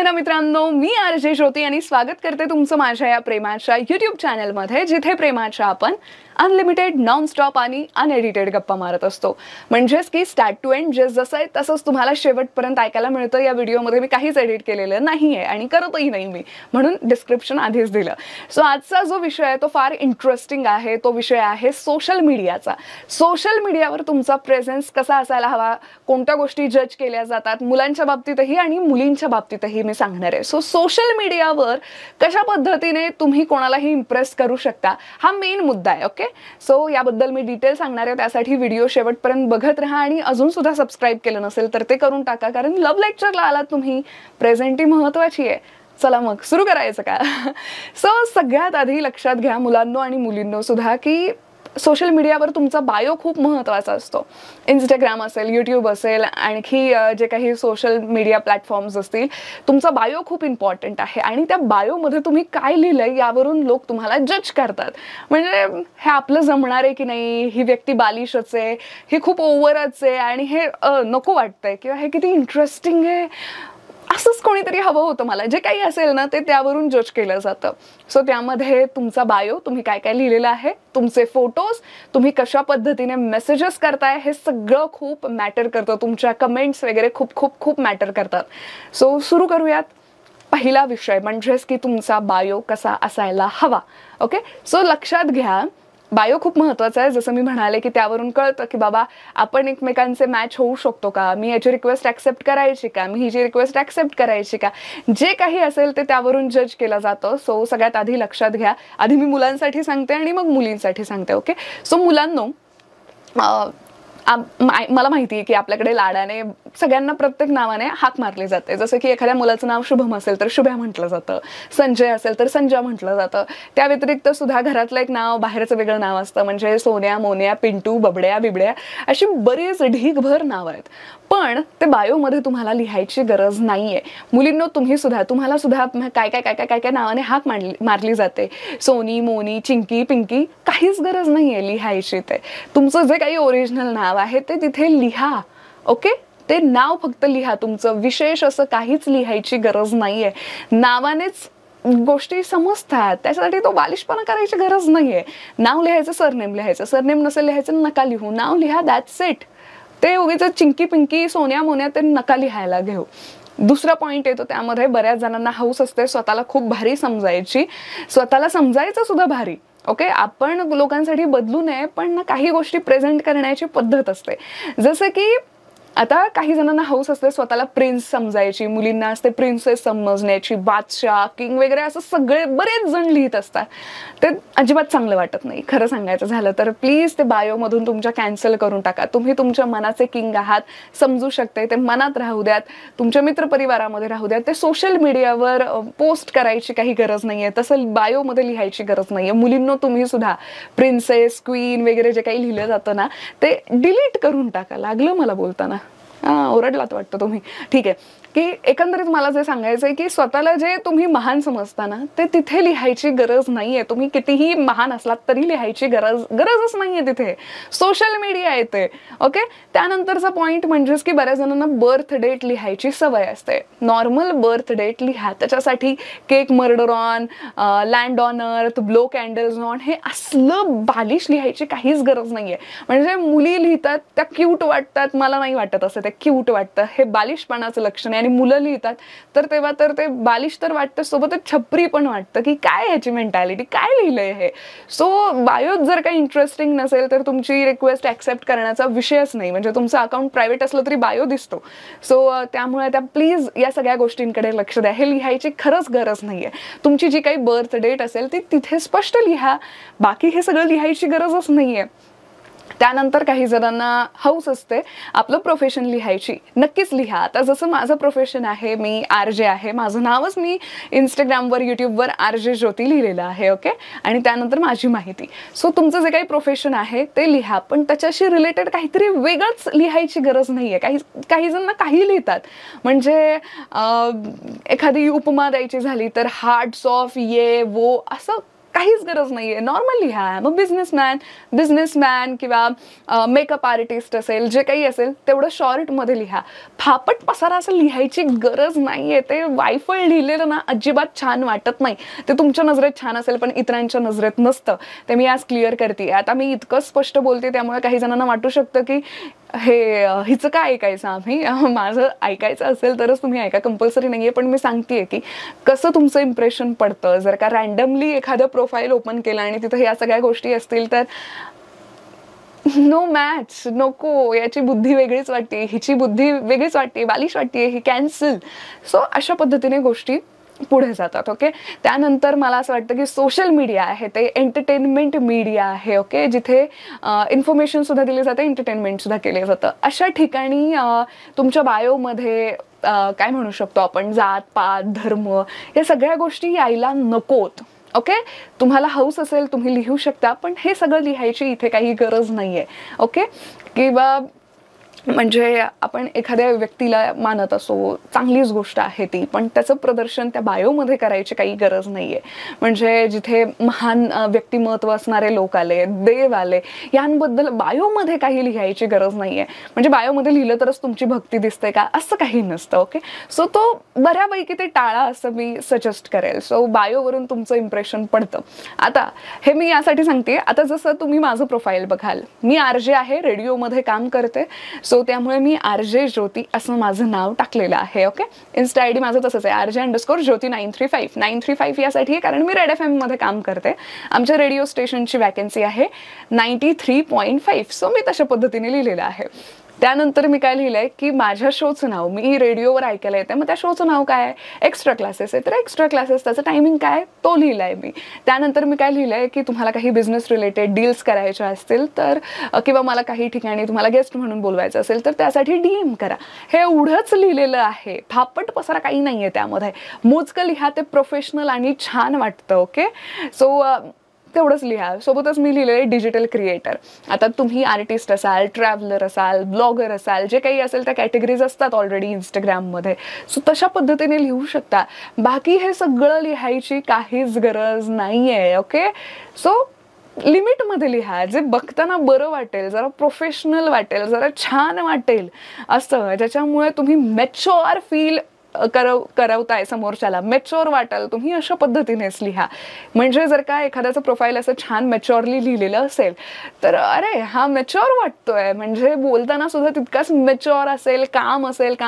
आहे ना मित्रांनो, मी आरजे ज्योती आणि स्वागत करते तुमचं माझ्या या प्रेमाच्या यूट्यूब चॅनलमध्ये, जिथे प्रेमाच्या आपण अनलिमिटेड नॉन स्टॉप आणि अनएडिटेड गप्पा मारत असतो. म्हणजेच की स्टार्ट टू एंड जसं आहे तसंच तुम्हाला शेवटपर्यंत ऐकायला मिळतं. या व्हिडिओमध्ये मी काहीच एडिट केलेलं नाही आहे आणि करतही नाही मी, म्हणून डिस्क्रिप्शन आधीच दिलं. सो आजचा जो विषय आहे तो फार इंटरेस्टिंग आहे. तो विषय आहे सोशल मीडियाचा. सोशल मीडियावर तुमचा प्रेझेन्स कसा असायला हवा, कोणत्या गोष्टी जज केल्या जातात, मुलांच्या बाबतीतही आणि मुलींच्या बाबतीतही मी सांगणार आहे. सो सोशल मीडियावर कशा पद्धतीने तुम्ही कोणालाही इम्प्रेस करू शकता, हा मेन मुद्दा आहे. ओके, सो याबद्दल मी डिटेल सांगणार आहे. त्यासाठी व्हिडिओ शेवटपर्यंत बघत राहा आणि अजून सुद्धा सबस्क्राईब केलं नसेल तर ते करून टाका, कारण लव्ह लेक्चरला आलात तुम्ही, प्रेझेंटी महत्त्वाची आहे. चला मग सुरू करायचं का? सो सगळ्यात आधी लक्षात घ्या मुलांनो आणि मुलींनो सुद्धा की सोशल मीडियावर तुमचा बायो खूप महत्त्वाचा असतो. इंस्टाग्राम असेल, यूट्यूब असेल, आणखी जे काही सोशल मीडिया प्लॅटफॉर्म्स असतील, तुमचा बायो खूप इम्पॉर्टंट आहे. आणि त्या बायोमध्ये तुम्ही काय लिहिलंय यावरून लोक तुम्हाला जज करतात. म्हणजे हे आपलं जमणार आहे की नाही, ही व्यक्ती बालिशच आहे, ही खूप ओव्हरच आहे, आणि हे नको वाटतंय, किंवा हे किती इंटरेस्टिंग आहे, असंच कोणीतरी हवं होतं मला, जे काही असेल ना ते त्यावरून जज केलं जातं. सो त्यामध्ये तुमचा बायो, तुम्ही काय काय लिहिलेलं आहे, तुमचे फोटोज, तुम्ही कशा पद्धतीने मेसेजेस करताय, हे सगळं खूप मॅटर करतं. तुमच्या कमेंट्स वगैरे खूप खूप खूप मॅटर करतात. सो सुरू करूयात. पहिला विषय म्हणजेच की तुमचा बायो कसा असायला हवा. ओके, सो लक्षात घ्या, बायो खूप महत्त्वाचा आहे. जसं मी म्हणाले की त्यावरून कळतं की बाबा आपण एकमेकांचे मॅच होऊ शकतो का, मी याची रिक्वेस्ट ॲक्सेप्ट करायची का, मी हिची रिक्वेस्ट ॲक्सेप्ट करायची का, जे काही असेल ते त्यावरून जज केलं जातं. सो सगळ्यात आधी लक्षात घ्या. आधी मी मुलांसाठी सांगते आणि मग मुलींसाठी सांगते. ओके, सो मुलांनो, मला माहिती आहे की आपल्याकडे लाडाने सगळ्यांना प्रत्येक नावाने हाक मारली जाते. जसं की एखाद्या मुलाचं नाव शुभम असेल तर शुभ्या म्हटलं जातं, संजय असेल तर संजय म्हटलं जातं. त्या व्यतिरिक्त सुद्धा घरातलं एक नाव बाहेरचं वेगळं नाव असतं. म्हणजे सोन्या, मोन्या, पिंटू, बबड्या, बिबड्या, अशी बरीच ढीगभर नावं आहेत. पण ते बायोमध्ये तुम्हाला लिहायची गरज नाहीये. मुलींनो, तुम्हाला सुद्धा काय काय काय काय काय काय नावाने हाक मारली जाते. सोनी, मोनी, चिंकी, पिंकी, काहीच गरज नाहीये लिहायची. ते तुमचं जे काही ओरिजिनल नाव आहे ते तिथे लिहा. ओके, ते नाव फक्त लिहा. तुमचं विशेष असं काहीच लिहायची गरज नाहीये. नावानेच गोष्टी समजतात, त्याच्यासाठी तो बालिशपणा करायची गरज नाहीये. नाव लिहायचं, सरनेम लिहायचं, सरनेम नसेल लिहायचं नका लिहू, नाव लिहा, दॅट्स इट. ते उगीच चिंकी पिंकी, सोन्या मोन्या ते नका लिहायला घेऊ. दुसरा पॉईंट येतो त्यामध्ये, बऱ्याच जणांना हौस असते स्वतःला खूप भारी समजायची, स्वतःला समजायचं सुद्धा भारी. ओके, आपण लोकांसाठी बदलू नये, पण काही गोष्टी प्रेझेंट करण्याची पद्धत असते. जसं की आता काही जणांना हौस असते स्वतःला प्रिन्स समजायची, मुलींना असते प्रिन्सेस समजण्याची, बादशाह, किंग वगैरे, असं सगळे बरेच जण लिहित असतात. ते अजिबात चांगलं वाटत नाही. खरं सांगायचं झालं तर प्लीज ते बायोमधून तुमच्या कॅन्सल करून टाका. तुम्ही तुमच्या मनाचे किंग आहात, समजू शकते, ते मनात राहू द्यात, तुमच्या मित्रपरिवारामध्ये राहू द्यात. ते सोशल मीडियावर पोस्ट करायची काही गरज नाहीये, तसं बायोमध्ये लिहायची गरज नाहीये. मुलींनो, तुम्ही सुद्धा प्रिन्सेस, क्वीन वगैरे जे काही लिहिलं जातं ना ते डिलीट करून टाका. लागलं मला बोलताना? ओरडलात वाटतं तुम्ही. ठीक आहे, की एकंदरीत मला जे सांगायचं आहे की स्वतःला जे तुम्ही महान समजता ना ते तिथे लिहायची गरज नाहीये. तुम्ही कितीही महान असलात तरी लिहायची गरजच नाहीये तिथे. सोशल मीडिया येते. ओके, त्यानंतरचा पॉईंट म्हणजेच की बऱ्याच जणांना बर्थ डेट लिहायची सवय असते. नॉर्मल बर्थ डेट लिहा. त्याच्यासाठी cake murder on, land on earth, blow candles on, हे असलं बालिश लिहायची काहीच गरज नाहीये. म्हणजे मुली लिहितात त्या क्यूट वाटतात, मला नाही वाटत असं ते क्यूट वाटतं, हे बालिशपणाचं लक्षण आहे. आणि मुलं लिहितात तर तेव्हा तर ते बालिश तर वाटतं, सोबतच छपरी पण वाटतं की काय ह्याची मेंटॅलिटी, काय लिहिलंय हे. सो बायोत जर काही इंटरेस्टिंग नसेल तर तुमची रिक्वेस्ट ॲक्सेप्ट करण्याचा विषयच नाही. म्हणजे तुमचं अकाउंट प्रायव्हेट असलं तरी बायो दिसतो. सो त्यामुळे त्या प्लीज या सगळ्या गोष्टींकडे लक्ष द्या. हे लिहायची खरंच गरज नाहीये. तुमची जी काही बर्थ डेट असेल ती तिथे स्पष्ट लिहा. बाकी हे सगळं लिहायची गरजच नाहीये. त्यानंतर काही जणांना हौस असते आपलं प्रोफेशन लिहायची. नक्कीच लिहा. आता जसं माझं प्रोफेशन आहे, मी आरजे आहे, माझं नावच मी इंस्टाग्रामवर, यूट्यूबवर आरजे ज्योती लिहिलेलं आहे. ओके, आणि त्यानंतर माझी माहिती. सो तुमचं जे काही प्रोफेशन आहे ते लिहा, पण त्याच्याशी रिलेटेड काहीतरी वेगळंच लिहायची गरज नाहीये. काही जण काही लिहितात. म्हणजे एखादी उपमा द्यायची झाली तर हार्ट्स ऑफ ये वो, असं काहीच गरज नाहीये, नॉर्मल लिहा. मग बिझनेसमॅन किंवा मेकअप आर्टिस्ट असेल, जे काही असेल तेवढं शॉर्टमध्ये लिहा. फापट पसारा असं लिहायची गरज नाहीये. ते वायफळ लिहिलेलं ना अजिबात छान वाटत नाही. ते तुमच्या नजरेत छान असेल पण इतरांच्या नजरेत नसतं. ते मी आज क्लिअर करते. आता मी इतकं स्पष्ट बोलते त्यामुळे काही जणांना वाटू शकतं की हे हिचं काय ऐकायचं आम्ही, माझं ऐकायचं असेल तरच तुम्ही ऐका, कंपल्सरी नाहीये. पण मी सांगतेय की कसं तुमचं इम्प्रेशन पडतं. जर का रॅन्डमली एखादं प्रोफाईल ओपन केलं आणि तिथं या सगळ्या गोष्टी असतील तर नो मॅच, नको. याची बुद्धी वेगळीच वाटते, हिची बुद्धी वेगळीच वाटते, बालिश वाटते, ही कॅन्सल. सो अशा पद्धतीने गोष्टी पुढे जातात. ओके. त्यानंतर मला असं वाटतं की सोशल मीडिया आहे ते एंटरटेनमेंट मीडिया आहे. ओके. जिथे इन्फॉर्मेशन सुद्धा दिली जाते, एंटरटेनमेंट सुद्धा केलं जातं. अशा ठिकाणी तुमच्या बायोमध्ये काय म्हणू शकतो आपण, जात पात धर्म या सगळ्या गोष्टी यायला नकोत. ओके. तुम्हाला हौस असेल तुम्ही लिहू शकता, पण हे सगळं लिहायची इथे काही गरज नाहीये. ओके. किंवा म्हणजे आपण एखाद्या व्यक्तीला मानत असो, चांगलीच गोष्ट आहे ती, पण त्याचं प्रदर्शन त्या बायोमध्ये करायची काही गरज नाहीये. म्हणजे जिथे महान व्यक्तिमत्व असणारे लोक आले, देव आले, यांबद्दल बायोमध्ये काही लिहायची गरज नाहीये. म्हणजे बायोमध्ये लिहिलं तरच तुमची भक्ती दिसते का, असं काही नसतं. ओके. सो तो बऱ्यापैकी ते टाळा असं मी सजेस्ट करेल. सो बायोवरून तुमचं इम्प्रेशन पडतं. आता हे मी यासाठी सांगते, आता जसं तुम्ही माझं प्रोफाईल बघाल, मी RJ आहे, रेडिओमध्ये काम करते. सो त्यामुळे मी RJ ज्योती असं माझं नाव टाकलेलं आहे. ओके. इन्स्टा ID माझं तसंच आहे, RJ_ज्योती 935. 935 यासाठी आहे कारण मी रेड FM मध्ये काम करते. आमच्या रेडिओ स्टेशनची वॅकन्सी आहे 93.5. सो मी तशा पद्धतीने लिहिलेलं आहे. त्यानंतर मी काय लिहिलंय की माझ्या शोचं नाव, मी रेडिओवर ऐकायला येते, मग त्या शोचं नाव काय आहे, एक्स्ट्रा क्लासेस आहे, तर एक्स्ट्रा क्लासेस त्याचं टायमिंग काय तो लिहिलाय मी. त्यानंतर मी काय लिहिलंय की तुम्हाला काही बिझनेस रिलेटेड डील्स करायच्या असतील तर किंवा मला काही ठिकाणी तुम्हाला गेस्ट म्हणून बोलवायचं असेल तर त्यासाठी DM करा. हे एवढंच लिहिलेलं आहे. फापट पसारा काही नाहीये त्यामध्ये. मोजकं लिहा, ते प्रोफेशनल आणि छान वाटतं. ओके. सो तेवढंच लिहा. सोबतच मी लिहिलेलं डिजिटल क्रिएटर. आता तुम्ही आर्टिस्ट असाल, ट्रॅव्हलर असाल, ब्लॉगर असाल, जे काही असेल त्या कॅटेगरीज असतात ऑलरेडी इंस्टाग्राममध्ये. सो तशा पद्धतीने लिहू शकता. बाकी हे सगळं लिहायची काहीच गरज नाहीये. ओके. सो लिमिटमध्ये लिहा, जे बघताना बरं वाटेल, जरा प्रोफेशनल वाटेल, जरा छान वाटेल असं, ज्याच्यामुळे तुम्ही मॅच्युअर फील करवताय समोरच्याला, मॅच्युअर वाटाल तुम्ही, अशा पद्धतीनेच लिहा. म्हणजे जर का एखाद्याचं प्रोफाईल असं छान मॅच्युअरली लिहिलेलं असेल तर अरे हा मॅच्युअर वाटतोय, म्हणजे बोलताना सुद्धा तितकाच मॅच्युअर असेल, काम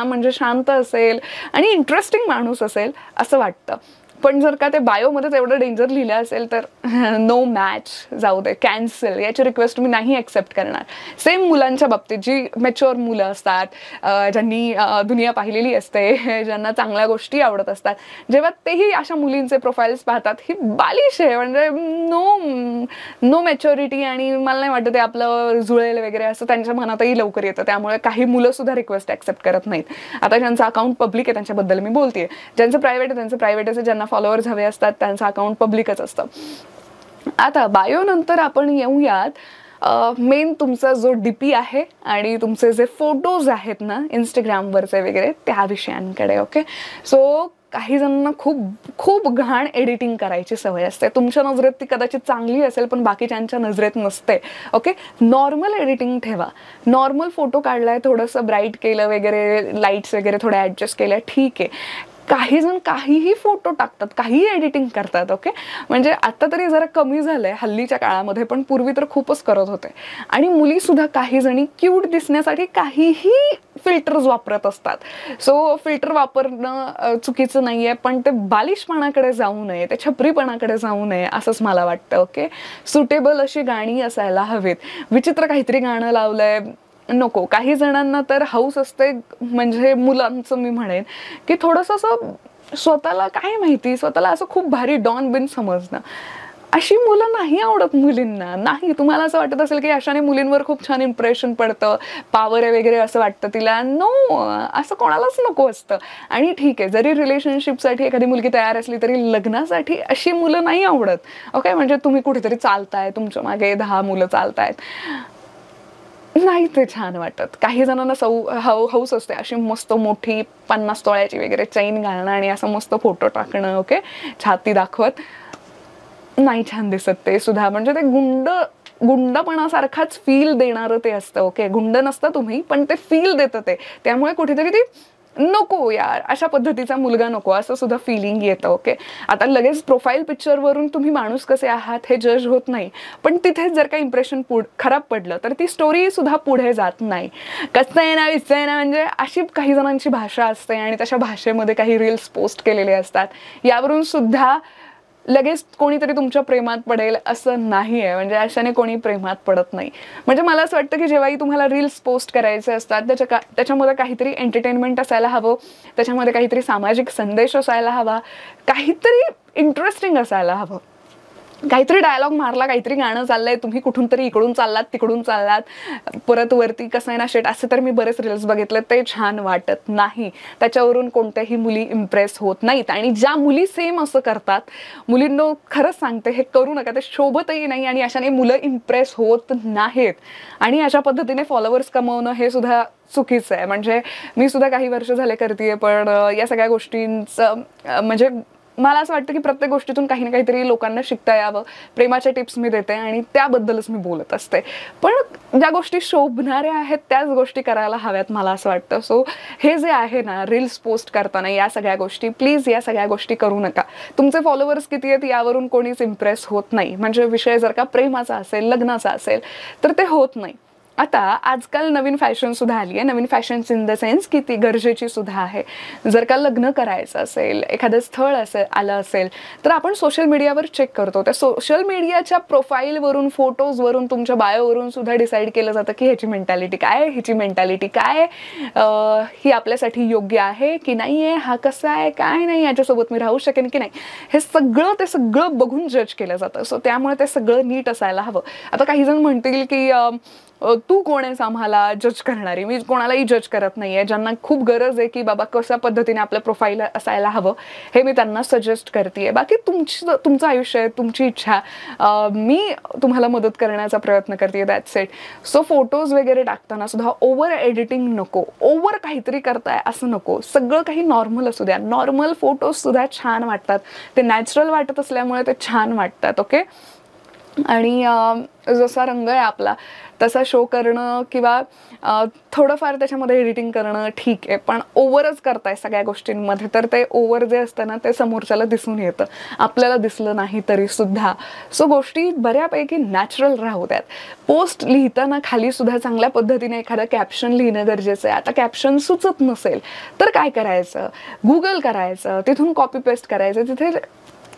म्हणजे शांत असेल आणि इंटरेस्टिंग माणूस असेल असं वाटतं. पण जर का ते बायोमध्येच एवढं डेंजर लिहिलं असेल तर नो मॅच, जाऊ दे, कॅन्सल. याची रिक्वेस्ट मी नाही ॲक्सेप्ट करणार. सेम मुलांच्या बाबतीत, जी मॅच्युअर मुलं असतात, ज्यांनी दुनिया पाहिलेली असते, ज्यांना चांगल्या गोष्टी आवडत असतात, जेव्हा तेही अशा मुलींचे प्रोफाईल्स पाहतात, ही बालिश आहे, म्हणजे नो मॅच्युरिटी, आणि मला नाही वाटत ते आपलं जुळेल वगैरे असं त्यांच्या मनातही लवकर येतं. त्यामुळे काही मुलं सुद्धा रिक्वेस्ट ॲक्सेप्ट करत नाहीत. आता ज्यांचं अकाउंट पब्लिक आहे त्यांच्याबद्दल मी बोलतेय. ज्यांचं प्रायव्हेट आहे त्यांचं प्रायव्हेट आहे, ज्यांना फॉलोअर्स हवे असतात त्यांचं अकाउंट पब्लिकच असतं. आता बायो नंतर आपण येऊयात मेन तुमचा जो DP आहे आणि तुमचे जे फोटोज आहेत ना इंस्टाग्रामवरचे वगैरे त्या विषयांकडे. ओके. सो काही जणांना खूप घाण एडिटिंग करायची सवय असते. तुमच्या नजरेत ती कदाचित चांगली असेल पण बाकीच्यांच्या नजरेत नसते. ओके. नॉर्मल एडिटिंग ठेवा. नॉर्मल फोटो काढलाय, थोडंसं ब्राईट केलं वगैरे, लाईट्स वगैरे थोड्या ॲडजस्ट केल्या, ठीक आहे. काही जण काहीही फोटो टाकतात, काहीही एडिटिंग करतात. ओके. म्हणजे आता तरी जरा कमी झालंय हल्लीच्या काळामध्ये, पण पूर्वी तर खूपच करत होते. आणि मुली सुद्धा काही जणी क्यूट दिसण्यासाठी काहीही फिल्टर्स वापरत असतात. सो फिल्टर वापरणं चुकीचं नाहीये, पण ते बालिशपणाकडे जाऊ नये, ते छपरीपणाकडे जाऊ नये असंच मला वाटतं. ओके. सुटेबल अशी गाणी असायला हवीत. विचित्र काहीतरी गाणं लावलंय नको. काही जणांना तर हौस असते, म्हणजे मुलांचं मी म्हणेन की थोडंसं असं स्वतःला काय माहिती, स्वतःला असं खूप भारी डॉन बिन समजणं. अशी मुलं नाही आवडत मुलींना. नाही, तुम्हाला असं वाटत असेल की अशाने मुलींवर खूप छान इम्प्रेशन पडतं, पॉवर आहे वगैरे असं वाटतं तिला. नो, असं कोणालाच नको असतं. आणि ठीक आहे, जरी रिलेशनशिपसाठी एखादी मुलगी तयार असली तरी लग्नासाठी अशी मुलं नाही आवडत. ओके. म्हणजे तुम्ही कुठेतरी चालताय, तुमच्या मागे 10 मुलं चालतायत, नाही ते छान वाटत. काही जणांना हौस असते अशी मस्त मोठी 50 तोळ्याची वगैरे चैन घालणं आणि असं मस्त फोटो टाकणं. ओके. छाती दाखवत. नाही छान दिसत ते सुद्धा. म्हणजे ते गुंडपणासारखाच फील देणारं ते असतं. ओके, गुंड नसतं तुम्ही, पण ते फील देतं ते. त्यामुळे कुठेतरी ती नको यार, अशा पद्धतीचा मुलगा नको, असं सुद्धा फिलिंग येतं. ओके, आता लगेच प्रोफाईल पिक्चरवरून तुम्ही माणूस कसे आहात हे जज होत नाही, पण तिथेच जर का इम्प्रेशन खराब पडलं तर ती स्टोरी सुद्धा पुढे जात नाही. कसं आहे ना, विसं आहे ना, म्हणजे अशी काही जणांची भाषा असते आणि तशा भाषेमध्ये काही रील्स पोस्ट केलेले असतात. यावरून सुद्धा लगेच कोणीतरी तुमच्या प्रेमात पडेल असं नाही आहे. म्हणजे अशाने कोणी प्रेमात पडत नाही. म्हणजे मला असं वाटतं की जेव्हाही तुम्हाला रील्स पोस्ट करायचे असतात त्याच्यामध्ये काहीतरी एंटरटेनमेंट असायला हवं, त्याच्यामध्ये काहीतरी सामाजिक संदेश असायला हवा, काहीतरी इंटरेस्टिंग असायला हवं. काहीतरी डायलॉग मारला, काहीतरी गाणं चाललंय, तुम्ही कुठून तरी इकडून चाललात तिकडून चाललात, परत वरती कसं आहे ना शेट, असे तर मी बरेच रील्स बघितले, ते छान वाटत नाही. त्याच्यावरून कोणत्याही मुली इम्प्रेस होत नाहीत. आणि ज्या मुली सेम असं करतात, मुलींनो खरंच सांगते, हे करू नका, ते शोभतही नाही आणि अशाने मुलं इम्प्रेस होत नाहीत. आणि अशा पद्धतीने फॉलोअर्स कमवणं हे सुद्धा चुकीचं आहे. म्हणजे मी सुद्धा काही वर्ष झाले करतेय, पण या सगळ्या गोष्टींचं म्हणजे मला असं वाटतं की प्रत्येक गोष्टीतून काही ना काहीतरी लोकांना शिकता यावं. प्रेमाच्या टिप्स मी देते आणि त्याबद्दलच मी बोलत असते. पण ज्या गोष्टी शोभणाऱ्या आहेत त्याच गोष्टी करायला हव्यात मला असं वाटतं. सो हे जे आहे ना, रील्स पोस्ट करताना या सगळ्या गोष्टी, प्लीज या सगळ्या गोष्टी करू नका. तुमचे फॉलोअर्स किती आहेत यावरून कोणीच इम्प्रेस होत नाही. म्हणजे विषय जर का प्रेमाचा असेल, लग्नाचा असेल तर ते होत नाही. आता आजकाल नवीन फॅशन सुद्धा आली आहे. नवीन फॅशन्स इन द सेन्स की ती गरजेची सुद्धा आहे. जर का लग्न करायचं असेल, एखादं स्थळ आलं असेल, तर आपण सोशल मीडियावर चेक करतो. त्या सोशल मीडियाच्या प्रोफाईलवरून, फोटोजवरून, तुमच्या बायोवरून सुद्धा डिसाईड केलं जातं की ह्याची मेंटॅलिटी काय, ह्याची मेंटॅलिटी काय, ही आपल्यासाठी योग्य आहे की नाही आहे, हा कसा आहे, काय नाही, याच्यासोबत मी राहू शकेन की नाही, हे सगळं बघून जज केलं जातं. सो त्यामुळे ते सगळं नीट असायला हवं. आता काही जण म्हणतील की तू कोण आहेस आम्हाला जज करणारी. मी कोणालाही जज करत नाहीये. ज्यांना खूप गरज आहे की बाबा कशा पद्धतीने आपलं प्रोफाईल असायला हवं हे मी त्यांना सजेस्ट करते. बाकी तुमचं आयुष्य आहे, तुमची इच्छा, मी तुम्हाला मदत करण्याचा प्रयत्न करते, दॅट्स इट. सो फोटोज वगैरे टाकताना सुद्धा ओव्हर एडिटिंग नको, ओव्हर काहीतरी करताय असं नको. सगळं काही नॉर्मल असू द्या. नॉर्मल फोटोज सुद्धा छान वाटतात, ते नॅचरल वाटत असल्यामुळे ते छान वाटतात. ओके, आणि जसा रंग आहे आपला तसा शो करणं किंवा थोडंफार त्याच्यामध्ये एडिटिंग करणं ठीक आहे, पण ओव्हरच करताय सगळ्या गोष्टींमध्ये तर ते ओव्हर जे असतं ना ते समोरच्याला दिसून येतं, आपल्याला दिसलं नाही तरी सुद्धा. सो गोष्टी बऱ्यापैकी नॅचरल राहू द्यात. पोस्ट लिहिताना खाली सुद्धा चांगल्या पद्धतीने एखादं कॅप्शन लिहिणं गरजेचं आहे. आता कॅप्शन सुचत नसेल तर काय करायचं, गुगल करायचं, तिथून कॉपी पेस्ट करायचं, तिथे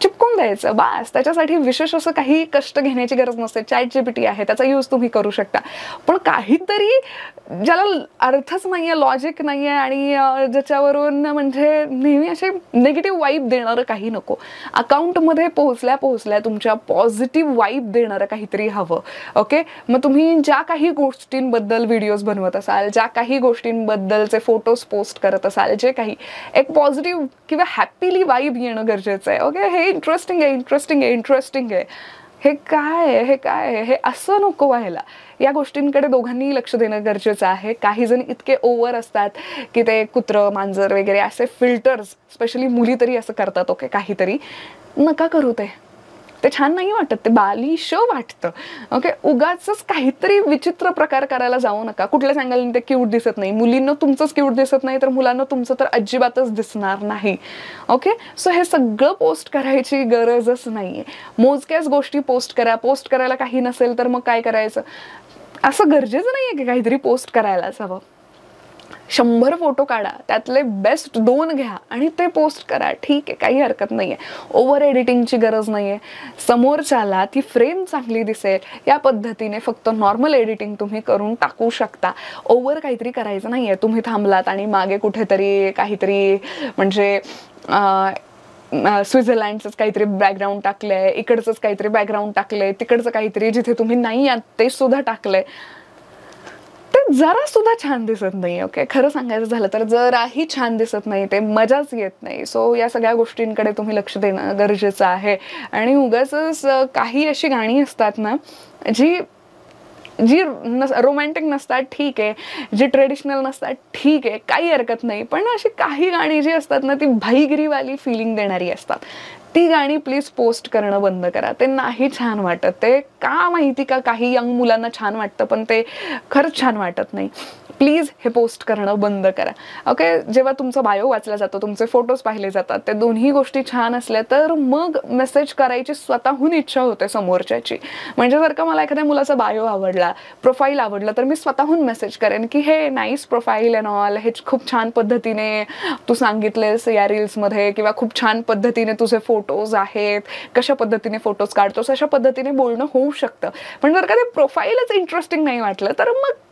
चिपकून द्यायचं बास. त्याच्यासाठी विशेष असं काही कष्ट घेण्याची गरज नसते. ChatGPT आहे, त्याचा यूज तुम्ही करू शकता. पण काहीतरी ज्याला अर्थच नाहीये, लॉजिक नाहीये आणि ज्याच्यावरून म्हणजे नेहमी असे निगेटिव्ह वाईब देणारं काही नको. अकाउंटमध्ये पोहोचल्या तुमच्या पॉझिटिव्ह वाईब देणारं काहीतरी हवं. ओके, मग तुम्ही ज्या काही गोष्टींबद्दल व्हिडिओज बनवत असाल, ज्या काही गोष्टींबद्दलचे फोटोज पोस्ट करत असाल, जे काही एक पॉझिटिव्ह किंवा हॅपीली वाईब येणं गरजेचं आहे. ओके, हे इंटरेस्टिंग आहे, हे काय आहे, हे असं नको व्हायला. या गोष्टींकडे दोघांनी लक्ष देणं गरजेचं आहे. काही जण इतके ओव्हर असतात की ते कुत्रं मांजर वगैरे असे फिल्टर्स, स्पेशली मुली तरी असं करतात. ओके, काहीतरी नका करू, ते छान नाही वाटत, ते बालिश वाटतं. ओके, उगाचच काहीतरी विचित्र प्रकार करायला जाऊ नका. कुठल्याच अँगलने ते क्यूट दिसत नाही. मुलींना तुमचंच क्यूट दिसत नाही तर मुलांना तुमचं तर अजिबातच दिसणार नाही. ओके, सो हे सगळं पोस्ट करायची गरजच नाहीये. मोजक्याच गोष्टी पोस्ट करा. पोस्ट करायला काही नसेल तर मग काय करायचं, असं गरजेचं नाहीये की काहीतरी पोस्ट करायलाच हवं. 100 फोटो काढा, त्यातले बेस्ट 2 घ्या आणि ते पोस्ट करा, ठीक आहे, काही हरकत नाहीये. ओव्हर एडिटिंगची गरज नाहीये. समोरच्याला ती फ्रेम चांगली दिसेल या पद्धतीने फक्त नॉर्मल एडिटिंग तुम्ही करून टाकू शकता. ओव्हर काहीतरी करायचं नाहीये. तुम्ही थांबलात आणि मागे कुठेतरी काहीतरी म्हणजे स्वित्झर्लंडचंच काहीतरी बॅकग्राऊंड टाकलंय, इकडचंच काहीतरी बॅकग्राऊंड टाकलंय, तिकडचं काहीतरी जिथे तुम्ही नाही आहात ते सुद्धा टाकलंय, ते जरा सुद्धा छान दिसत नाही. ओके, खरं सांगायचं झालं तर जराही छान दिसत नाही, ते मजाच येत नाही. सो या सगळ्या गोष्टींकडे तुम्ही लक्ष देणं गरजेचं आहे. आणि उगाचच काही अशी गाणी असतात ना जी रोमॅन्टिक नसतात, ठीक आहे, जी ट्रेडिशनल नसतात, ठीक आहे, काही हरकत नाही, पण अशी काही गाणी जी असतात ना ती भाईगिरीवाली फिलिंग देणारी असतात, ती गाणी प्लीज पोस्ट करणं बंद करा. ते नाही छान वाटत. ते का माहिती का काही यंग मुलांना छान वाटतं पण ते खरंच छान वाटत नाही. प्लीज हे पोस्ट करणं बंद करा. ओके, जेव्हा तुमचा बायो वाचला जातो, तुमचे फोटोज पाहिले जातात, ते दोन्ही गोष्टी छान असल्या तर मग मेसेज करायची स्वतःहून इच्छा होते समोरच्याची. म्हणजे जर का मला एखाद्या मुलाचा बायो आवडला, प्रोफाईल आवडला, तर मी स्वतःहून मेसेज करेन की हे नाईस प्रोफाईल अँड ऑल, हे खूप छान पद्धतीने तू सांगितलेस या रील्समध्ये, किंवा खूप छान पद्धतीने तुझे फोटोज आहेत, कशा पद्धतीने फोटोज काढतोस, अशा पद्धतीने बोलणं होऊ शकतं. पण जर का ते प्रोफाईलच इंटरेस्टिंग नाही वाटलं तर मग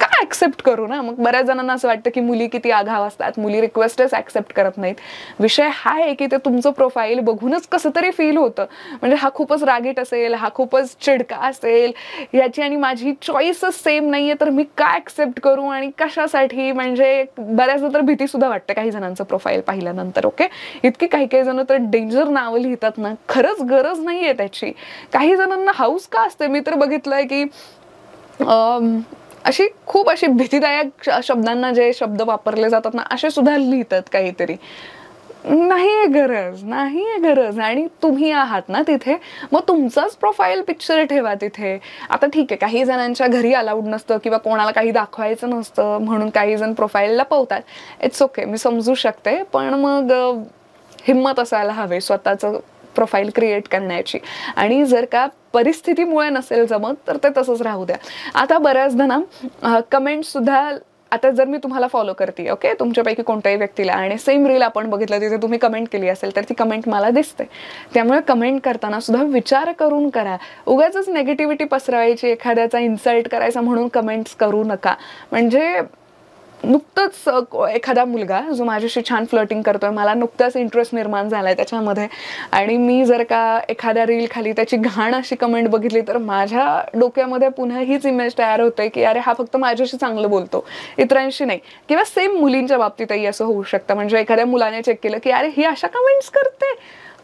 का ऍक्सेप्ट करू ना. मग बऱ्याच जणांना असं वाटतं की मुली किती आघाव असतात, मुली रिक्वेस्टच ऍक्सेप्ट करत नाहीत. विषय हा आहे की ते तुमचं प्रोफाईल बघूनच कसं तरी फील होतं. म्हणजे हा खूपच रागीट असेल, हा खूपच चिडका असेल, याची आणि माझी चॉईसच सेम नाहीये, तर मी का ऍक्सेप्ट करू आणि कशासाठी. म्हणजे बऱ्याचदा तर भीती सुद्धा वाटते काही जणांचं प्रोफाईल पाहिल्यानंतर. ओके, इतकी काही काही जण तर डेंजर नावं लिहितात ना, खरंच गरज नाहीये त्याची. काही जणांना हाऊस का असते. मी तर बघितलंय की अशी खूप अशी भीतीदायक शब्दांना जे शब्द वापरले जातात ना, असे सुद्धा लिहितात काहीतरी. नाहीये गरज, नाहीये गरज. आणि तुम्ही आहात ना तिथे, मग तुमचाच प्रोफाईल पिक्चर ठेवा तिथे. आता ठीक आहे, काही जणांच्या घरी अलाउड नसतं किंवा कोणाला काही दाखवायचं नसतं म्हणून काही जण प्रोफाईल लपवतात. इट्स ओके, मी समजू शकते. पण मग हिम्मत असायला हवे स्वतःचं प्रोफाईल क्रिएट करण्याची. आणि जर का परिस्थितीमुळे नसेल जमत तर ते तसंच राहू द्या. आता बऱ्याचदा ना कमेंट सुद्धा, आता जर मी तुम्हाला फॉलो करते, ओके, तुमच्यापैकी कोणत्याही व्यक्तीला, आणि सेम रील आपण बघितलं, तिथे तुम्ही कमेंट केली असेल तर ती कमेंट मला दिसते. त्यामुळे कमेंट करताना सुद्धा विचार करून करा. उगाचच नेगेटिव्हिटी पसरवायची, एखाद्याचा इन्सल्ट करायचा म्हणून कमेंट्स करू नका. म्हणजे नुकतंच एखादा मुलगा जो माझ्याशी छान फ्लर्टिंग करतोय, मला नुकताच इंटरेस्ट निर्माण झालाय त्याच्यामध्ये, आणि मी जर का एखाद्या रील खाली त्याची घाण अशी कमेंट बघितली तर माझ्या डोक्यामध्ये पुन्हा हीच इमेज तयार होते की अरे हा फक्त माझ्याशी चांगलं बोलतो, इतरांशी नाही. किंवा सेम मुलींच्या बाबतीतही असं होऊ शकतं. म्हणजे एखाद्या मुलाने चेक केलं की अरे ही अशा कमेंट्स करते,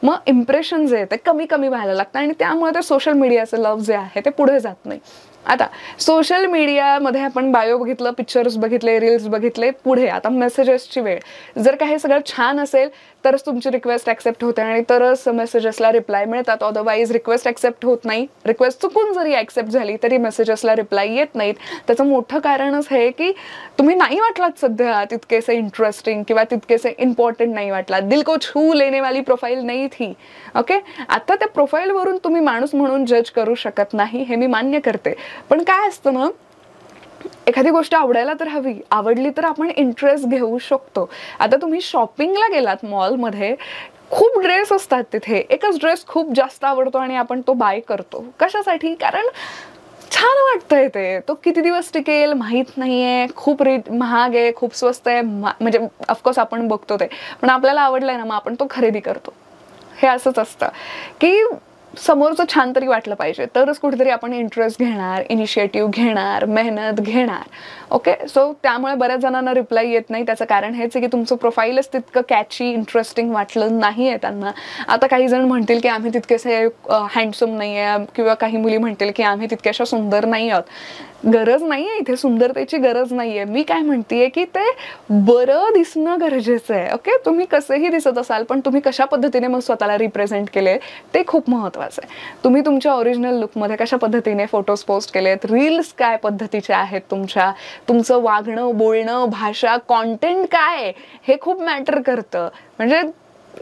मग इम्प्रेशन जे आहे ते कमी कमी व्हायला लागतं, आणि त्यामुळे ते सोशल मीडियाचं लव्ह जे आहे ते पुढे जात नाही. आता सोशल मीडियामध्ये आपण बायो बघितलं, पिक्चर्स बघितले, रील्स बघितले, पुढे आता मेसेजेसची वेळ. जर का हे सगळं छान असेल तरच तुमची रिक्वेस्ट ऍक्सेप्ट होते आणि तरच मेसेजेसला रिप्लाय मिळतात. अदरवाईज रिक्वेस्ट ऍक्सेप्ट होत नाही. रिक्वेस्ट चुकून जरी ऍक्सेप्ट झाली तरी मेसेजेसला रिप्लाय येत नाहीत. त्याचं मोठं कारणच हे की तुम्ही नाही वाटलात सध्या तितकेसे इंटरेस्टिंग किंवा तितकेसे इम्पॉर्टंट नाही वाटलात. दिल को छू लेने वाली प्रोफाईल नाही थी. ओके, आता त्या प्रोफाईलवरून तुम्ही माणूस म्हणून जज करू शकत नाही, हे मी मान्य करते. पण काय असतं ना, एखादी गोष्ट आवडायला तर हवी, आवडली तर आपण इंटरेस्ट घेऊ शकतो. आता तुम्ही शॉपिंगला गेलात मॉलमध्ये, खूप ड्रेस असतात तिथे, एकच ड्रेस खूप जास्त आवडतो आणि आपण तो बाय करतो. कशासाठी? कारण छान वाटतंय ते. तो किती दिवस टिकेल माहीत नाहीये, खूप महाग आहे, खूप स्वस्त आहे, म्हणजे ऑफकोर्स आपण बघतो ते, पण आपल्याला आवडलंय ना, मग आपण तो खरेदी करतो. हे असंच असतं की समोरचं छान तरी वाटलं पाहिजे तरच कुठेतरी आपण इंटरेस्ट घेणार, इनिशिएटिव्ह घेणार, मेहनत घेणार. ओके, सो त्यामुळे बऱ्याच जणांना रिप्लाय येत नाही. त्याचं कारण हेच आहे की तुमचं प्रोफाईलच तितकं कॅची, इंटरेस्टिंग वाटलं नाही आहे त्यांना. आता काही जण म्हणतील की आम्ही तितकेसे हँडसम नाही आहे, किंवा काही मुली म्हणतील की आम्ही तितक्याशा सुंदर नाही आहोत. गरज नाहीये इथे, सुंदरतेची गरज नाहीये. मी काय म्हणतेय की ते बरं दिसणं गरजेचं आहे. ओके, तुम्ही कसेही दिसत असाल पण तुम्ही कशा पद्धतीने मग स्वतःला रिप्रेझेंट केले ते खूप महत्वाचं आहे. तुम्ही तुमच्या ओरिजिनल लुकमध्ये कशा पद्धतीने फोटोज पोस्ट केलेत, रील्स काय पद्धतीचे आहेत तुमच्या, तुमचं वागणं, बोलणं, भाषा, कॉन्टेंट काय, हे खूप मॅटर करतं. म्हणजे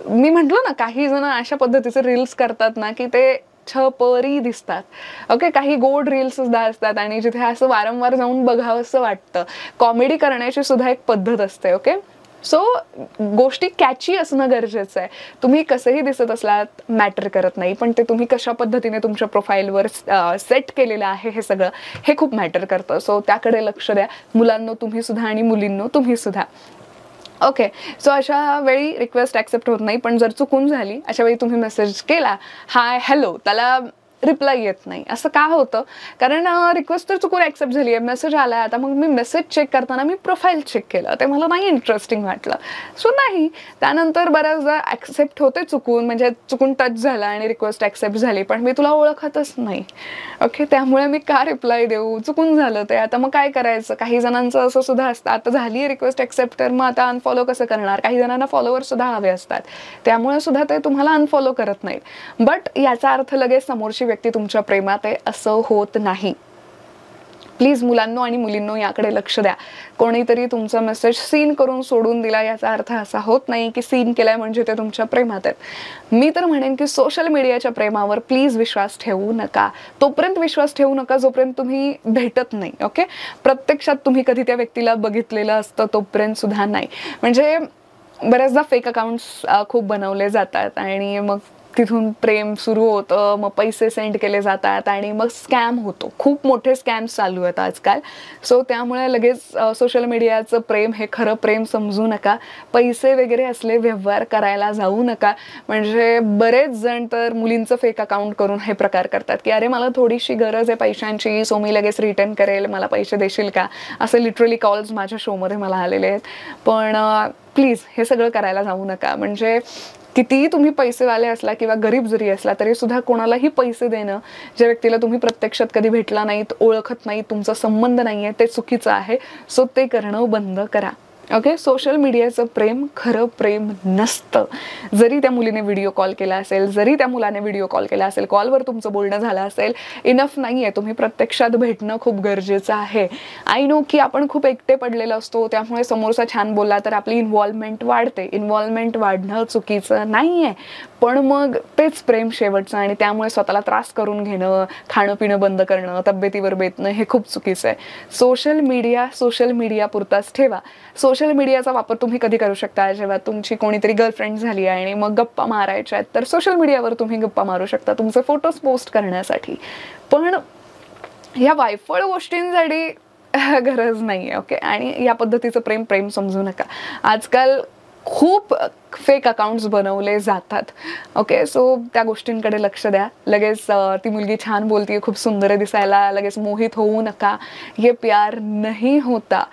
मी म्हटलं ना, काही जण अशा पद्धतीचे रील्स करतात ना की ते छपरी दिसतात. ओके, काही गोड रील्स सुद्धा असतात आणि जिथे असं वारंवार जाऊन बघावं असं वाटतं. कॉमेडी करण्याची सुद्धा एक पद्धत असते. ओके, सो गोष्टी कॅची असणं गरजेचं आहे. तुम्ही कसंही दिसत असलात मॅटर करत नाही, पण ते तुम्ही कशा पद्धतीने तुमच्या प्रोफाईलवर सेट केलेलं आहे हे सगळं, हे खूप मॅटर करतं. सो त्याकडे लक्ष द्या, मुलांनो तुम्ही सुद्धा आणि मुलींनो तुम्ही सुद्धा. ओके, सो अशा वेळी रिक्वेस्ट ॲक्सेप्ट होत नाही, पण जर चुकून झाली अशा वेळी तुम्ही मेसेज केला हाय हॅलो, त्याला रिप्लाय येत नाही. असं का होतं? कारण रिक्वेस्ट तर चुकून ॲक्सेप्ट झाली आहे, मेसेज आला आहे. आता मग मी मेसेज चेक करताना मी प्रोफाईल चेक केलं, ते मला नाही इंटरेस्टिंग वाटलं. सो नाही. त्यानंतर बऱ्याचदा ॲक्सेप्ट होते चुकून, म्हणजे चुकून टच झाला आणि रिक्वेस्ट ॲक्सेप्ट झाली, पण मी तुला ओळखतच नाही. ओके, त्यामुळे मी का रिप्लाय देऊ? चुकून झालं ते. आता मग काय करायचं? काही जणांचं असं सुद्धा असतं, आता झाली आहे रिक्वेस्ट ॲक्सेप्ट, तर मग आता अनफॉलो कसं करणार? काही जणांना फॉलोअर्स सुद्धा हवे असतात, त्यामुळे सुद्धा ते तुम्हाला अनफॉलो करत नाहीत. बट याचा अर्थ लगेच समोरची व्यक्ती तुमच्या प्रेमात आहे असं होत नाही. प्लीज मुलांनो आणि मुलींनो याकडे लक्ष द्या. कोणीतरी तुमचा मेसेज सीन करून सोडून दिला याचा अर्थ असा होत नाही की सीन केलाय म्हणजे ते तुमच्या प्रेमात आहेत. मी तर म्हणेन की सोशल मीडियाच्या प्रेमावर प्लीज विश्वास ठेवू नका. तोपर्यंत विश्वास ठेवू नका जोपर्यंत तुम्ही भेटत नाही. ओके, प्रत्यक्षात तुम्ही कधी त्या व्यक्तीला बघितलेलं असतं तोपर्यंत सुद्धा नाही. म्हणजे बऱ्याचदा फेक अकाउंट्स खूप बनवले जातात आणि मग तिथून प्रेम सुरू होतं, मग पैसे सेंड केले जातात आणि मग स्कॅम होतो. खूप मोठे स्कॅम्स चालू आहेत आजकाल. सो त्यामुळे लगेच सोशल मीडियाचं प्रेम हे खरं प्रेम समजू नका. पैसे वगैरे असले व्यवहार करायला जाऊ नका. म्हणजे बरेच जण तर मुलींचं फेक अकाउंट करून हे प्रकार करतात की अरे मला थोडीशी गरज आहे पैशांची, सो मी लगेच रिटर्न करेल, मला पैसे देशील का? असे लिटरली कॉल्स माझ्या शोमध्ये मला आलेले आहेत. पण प्लीज हे सगळं करायला जाऊ नका. म्हणजे कितीही तुम्ही पैसेवाले असला किंवा गरीब जरी असला तरी सुद्धा कोणालाही पैसे देणं, ज्या व्यक्तीला तुम्ही प्रत्यक्षात कधी भेटला नाहीत, ओळखत नाही, तुमचा संबंध नाही आहे, ते चुकीचं आहे. सो ते करणं बंद करा. ओके, सोशल मीडियाचं प्रेम खरं प्रेम नसतं. जरी त्या मुलीने व्हिडिओ कॉल केला असेल, जरी त्या मुलाने व्हिडिओ कॉल केला असेल, कॉलवर तुमचं बोलणं झालं असेल, इनफ नाही आहे. तुम्ही प्रत्यक्षात भेटणं खूप गरजेचं आहे. आय नो की आपण खूप एकटे पडलेलो असतो, त्यामुळे समोरचा छान बोलला तर आपली इन्व्हॉल्वमेंट वाढते. इन्व्हॉल्वमेंट वाढणं चुकीचं नाही आहे, पण मग तेच प्रेम शेवटचं आणि त्यामुळे स्वतःला त्रास करून घेणं, खाणं पिणं बंद करणं, तब्येतीवर बेतणं हे खूप चुकीचं आहे. सोशल मीडिया पुरताच ठेवा. सोशल मीडियाचा वापर तुम्ही कधी करू शकता? जेव्हा तुमची कोणीतरी गर्लफ्रेंड झाली आणि मग गप्पा मारायच्या आहेत तर सोशल मीडियावर तुम्ही गप्पा मारू शकता तुमचे फोटोज पोस्ट करण्यासाठी. पण ह्या वायफळ गोष्टींसाठी गरज नाही आहे. ओके, आणि या पद्धतीचं प्रेम समजू नका. आजकाल खूप फेक अकाउंट्स बनवले जातात. ओके, सो त्या गोष्टींकडे लक्ष द्या. लगेच ती मुलगी छान बोलतीये, खूप सुंदर दिसायला लगेच मोहित होऊ नका. ये प्यार नहीं होता.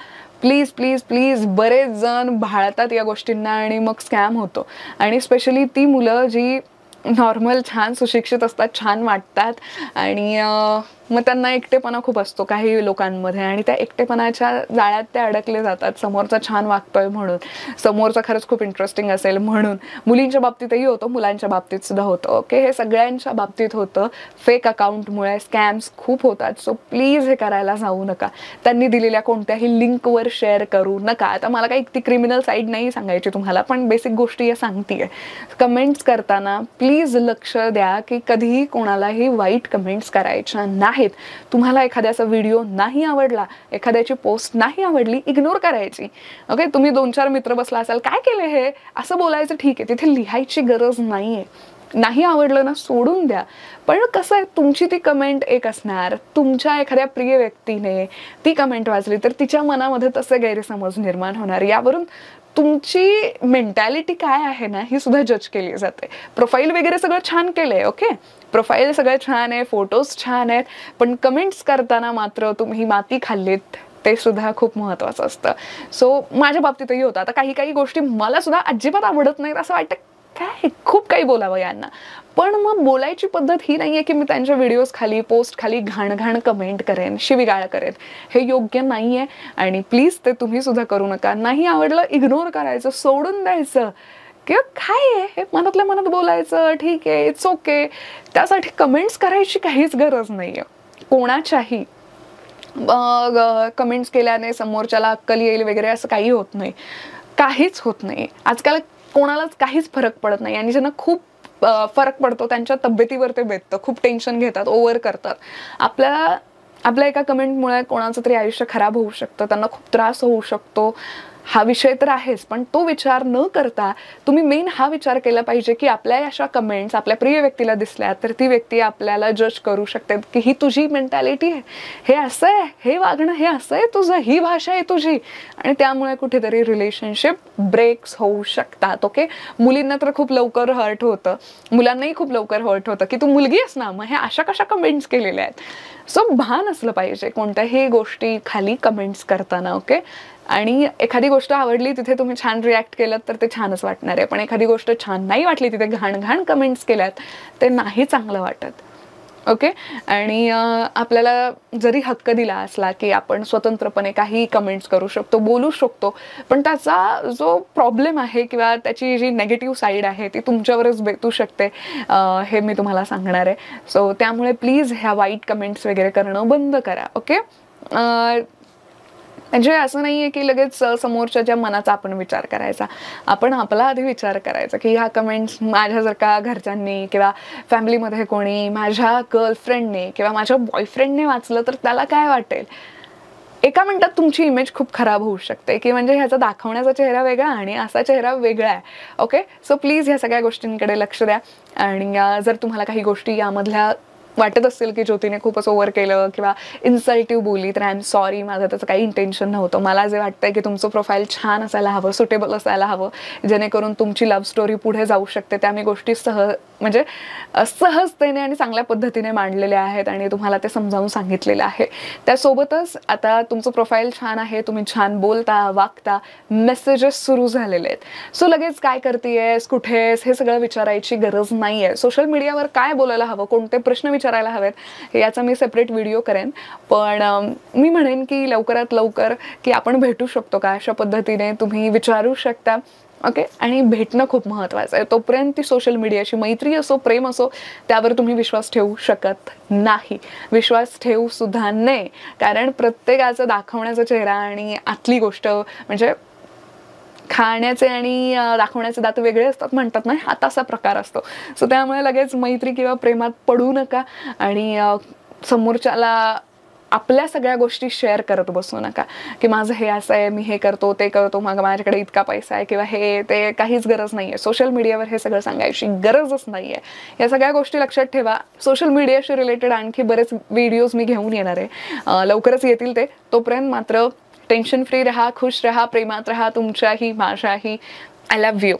Please please please. बरेच जण भाळतात या गोष्टींना आणि मग स्कॅम होतो. आणि स्पेशली ती मुलं जी नॉर्मल छान सुशिक्षित असतात, छान वाटतात आणि मग त्यांना एकटेपणा खूप असतो काही लोकांमध्ये आणि त्या एकटेपणाच्या जाळ्यात ते अडकले जातात. समोरचा छान वागतोय म्हणून, समोरचा खरंच खूप इंटरेस्टिंग असेल म्हणून. मुलींच्या बाबतीतही होतं, मुलांच्या बाबतीत सुद्धा होतं. ओके, हे सगळ्यांच्या बाबतीत होतं. फेक अकाउंटमुळे स्कॅम्स खूप होतात. सो प्लीज हे करायला जाऊ नका. त्यांनी दिलेल्या कोणत्याही लिंकवर शेअर करू नका. आता मला काही ती क्रिमिनल साईड नाही सांगायची तुम्हाला, पण बेसिक गोष्टी या सांगतेय. कमेंट्स करताना प्लीज लक्ष द्या की कधीही कोणालाही वाईट कमेंट्स करायच्या नाहीत. तुम्हाला एखाद्याचा व्हिडिओ नाही आवडला, एखाद्याची पोस्ट नाही आवडली, इग्नोर करायची. ओके, तुम्ही 2-4 मित्र बसला असाल, काय केले हे असं बोलायचं, ठीक आहे, तिथे लिहायची गरज नाहीये. नाही आवडलं ना सोडून द्या. पण कसं आहे, तुमची ती कमेंट एक असणार, तुमच्या एखाद्या प्रिय व्यक्तीने ती कमेंट वाचली तर तिच्या मनामध्ये तसे गैरसमज निर्माण होणार. यावरून तुमची मेंटॅलिटी काय आहे ना ही सुद्धा जज केली जाते. प्रोफाईल वगैरे सगळं छान केलंय. ओके, प्रोफाईल सगळं छान आहे, फोटोज छान आहेत, पण कमेंट्स करताना मात्र तुम्ही माती खाल्लीत ते सुद्धा खूप महत्त्वाचं असतं. सो माझ्या बाबतीतही होतं. आता काही गोष्टी मला सुद्धा अजिबात आवडत नाहीत. असं वाटतं काय खूप काही बोलावं यांना. पण मग बोलायची पद्धत ही नाहीये की मी त्यांच्या व्हिडिओज खाली, पोस्ट खाली घाण कमेंट करेन, शिवीगाळ करेन. हे योग्य नाहीये आणि प्लीज ते तुम्ही सुद्धा करू नका. नाही आवडलं इग्नोर करायचं, सोडून द्यायचं. किंवा काय आहे हे मनातल्या मनात बोलायचं, ठीक आहे, इट्स ओके. त्यासाठी कमेंट्स करायची काहीच गरज नाहीये कोणाच्याही. कमेंट्स केल्याने समोरच्याला अक्कल येईल वगैरे असं काही होत नाही, काहीच होत नाही. आजकाल कोणालाच काहीच फरक पडत नाही आणि ज्यांना खूप फरक पडतो त्यांच्या तब्येतीवर ते बेततं. खूप टेन्शन घेतात, ओव्हर करतात. आपल्या एका कमेंटमुळे कोणाचं तरी आयुष्य खराब होऊ शकतं, त्यांना खूप त्रास होऊ शकतो. हा विषय तर आहेच, पण तो विचार न करता तुम्ही मेन हा विचार केला पाहिजे की आपल्या अशा कमेंट्स आपल्या प्रिय व्यक्तीला दिसल्या तर ती व्यक्ती आपल्याला जज करू शकते की ही तुझी मेंटॅलिटी आहे, हे असं आहे, हे वागणं हे असं आहे तुझं, ही भाषा आहे तुझी, आणि त्यामुळे कुठेतरी रिलेशनशिप ब्रेक्स होऊ शकतात. ओके, मुलींना तर खूप लवकर हर्ट होतं, मुलांनाही खूप लवकर हर्ट होतं की तू मुलगी आहेस ना, मग हे अशा कशा कमेंट्स केलेल्या आहेत. सो भान असलं पाहिजे कोणत्याही गोष्टी खाली कमेंट्स करताना. ओके, आणि एखादी गोष्ट आवडली तिथे तुम्ही छान रिॲक्ट केलं तर ते छानच वाटणार आहे, पण एखादी गोष्ट छान नाही वाटली तिथे घाण घाण कमेंट्स केल्यात ते नाही चांगलं वाटत. ओके, आणि आपल्याला जरी हक्क दिला असला की आपण स्वतंत्रपणे काही कमेंट्स करू शकतो, बोलू शकतो, पण त्याचा जो प्रॉब्लेम आहे किंवा त्याची जी नेगेटिव्ह साईड आहे ती तुमच्यावरच बेतू शकते, हे मी तुम्हाला सांगणार आहे. सो त्यामुळे प्लीज ह्या वाईट कमेंट्स वगैरे करणं बंद करा. ओके, म्हणजे असं नाही आहे की लगेच समोरच्याच्या मनाचा आपण विचार करायचा, आपण आपला आधी विचार करायचा की ह्या कमेंट्स माझ्या जर का घरच्यांनी किंवा फॅमिलीमध्ये कोणी माझ्या गर्लफ्रेंडने किंवा माझ्या बॉयफ्रेंडने वाचलं तर त्याला काय वाटेल. एका मिनिटात तुमची इमेज खूप खराब होऊ शकते की म्हणजे ह्याचा दाखवण्याचा चेहरा वेगळा आणि असा चेहरा वेगळा आहे. ओके, सो प्लीज ह्या सगळ्या गोष्टींकडे लक्ष द्या. आणि जर तुम्हाला काही गोष्टी यामधल्या वाटत असेल की ज्योतीने खूपच ओव्हर केलं किंवा इन्सल्टिव्ह बोलली तर आय एम सॉरी, माझं त्याचं काही इंटेन्शन नव्हतं. मला जे वाटतंय की तुमचं प्रोफाईल छान असायला हवं, सुटेबल असायला हवं, जेणेकरून तुमची लव्ह स्टोरी पुढे जाऊ शकते. त्या मी गोष्टी म्हणजे सहजतेने आणि चांगल्या पद्धतीने मांडलेल्या आहेत आणि तुम्हाला ते समजावून सांगितलेलं आहे. त्यासोबतच आता तुमचं प्रोफाईल छान आहे, तुम्ही छान बोलता वागता, मेसेजेस सुरू झालेले आहेत. सो लगेच काय करतेयस, कुठेस, हे सगळं विचारायची गरज नाही आहे. सोशल मीडियावर काय बोलायला हवं, कोणते प्रश्न विचारायला हवेत याचा मी सेपरेट व्हिडिओ करेन. पण मी म्हणेन की लवकरात लवकर की आपण भेटू शकतो का, अशा पद्धतीने तुम्ही विचारू शकता. ओके, आणि भेटणं खूप महत्त्वाचं आहे. तोपर्यंत ती सोशल मीडियाची मैत्री असो, प्रेम असो, त्यावर तुम्ही विश्वास ठेवू शकत नाही, विश्वास ठेवू सुद्धा नाही. कारण प्रत्येकाचा दाखवण्याचा चेहरा आणि आतली गोष्ट म्हणजे खाण्याचे आणि दाखवण्याचे दात वेगळे असतात म्हणतात ना, हा तसा प्रकार असतो. सो त्यामुळे लगेच मैत्री किंवा प्रेमात पडू नका आणि समोरच्याला आपल्या सगळ्या गोष्टी शेअर करत बसू नका की माझं हे असं आहे, मी हे करतो ते करतो, मग माझ्याकडे इतका पैसा आहे किंवा हे ते, काहीच गरज नाही आहे. सोशल मीडियावर हे सगळं सांगायची गरजच नाही आहे. या सगळ्या गोष्टी लक्षात ठेवा. सोशल मीडियाशी रिलेटेड आणखी बरेच व्हिडिओज मी घेऊन येणार आहे, लवकरच येतील ते. तोपर्यंत मात्र टेन्शन फ्री रहा, खुश रहा, प्रेमात रहा, तुमच्याही माझ्याही. I love you.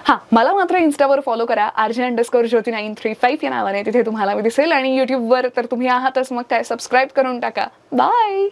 हां, मला मात्र इन्स्टावर फॉलो करा, RJ_Jyoti935 या नावाने, तिथे तुम्हाला मी दिसेल. आणि यूट्यूबवर तर तुम्ही आहातच, मग काय सबस्क्राईब करून टाका. बाय.